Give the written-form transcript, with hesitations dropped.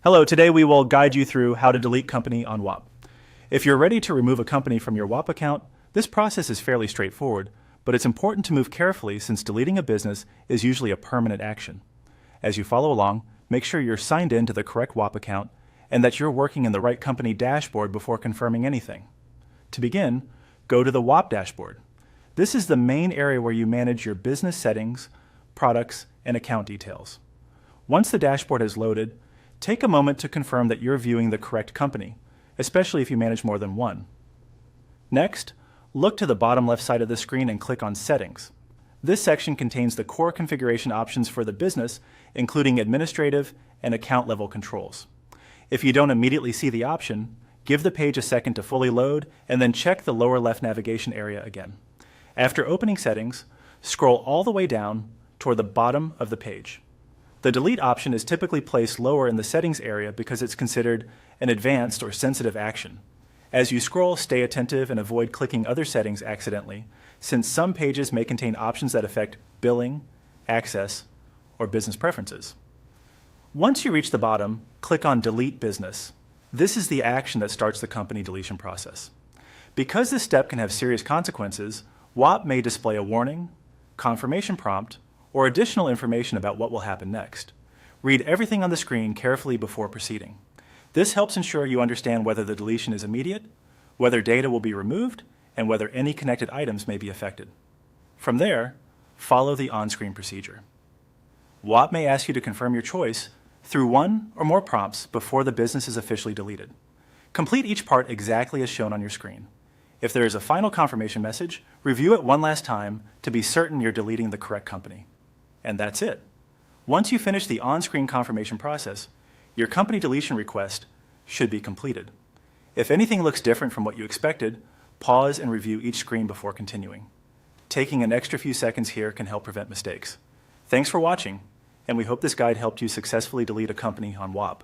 Hello, today we will guide you through how to delete company on Whop. If you're ready to remove a company from your Whop account, this process is fairly straightforward, but it's important to move carefully since deleting a business is usually a permanent action. As you follow along, make sure you're signed in to the correct Whop account and that you're working in the right company dashboard before confirming anything. To begin, go to the Whop dashboard. This is the main area where you manage your business settings, products, and account details. Once the dashboard has loaded, take a moment to confirm that you're viewing the correct company, especially if you manage more than one. Next, look to the bottom left side of the screen and click on Settings. This section contains the core configuration options for the business, including administrative and account level controls. If you don't immediately see the option, give the page a second to fully load and then check the lower left navigation area again. After opening Settings, scroll all the way down toward the bottom of the page. The delete option is typically placed lower in the settings area because it's considered an advanced or sensitive action. As you scroll, stay attentive and avoid clicking other settings accidentally, since some pages may contain options that affect billing, access, or business preferences. Once you reach the bottom, click on Delete Business. This is the action that starts the company deletion process. Because this step can have serious consequences, Whop may display a warning, confirmation prompt, or additional information about what will happen next. Read everything on the screen carefully before proceeding. This helps ensure you understand whether the deletion is immediate, whether data will be removed, and whether any connected items may be affected. From there, follow the on-screen procedure. Whop may ask you to confirm your choice through one or more prompts before the business is officially deleted. Complete each part exactly as shown on your screen. If there is a final confirmation message, review it one last time to be certain you're deleting the correct company. And that's it. Once you finish the on-screen confirmation process, your company deletion request should be completed. If anything looks different from what you expected, pause and review each screen before continuing. Taking an extra few seconds here can help prevent mistakes. Thanks for watching, and we hope this guide helped you successfully delete a company on Whop.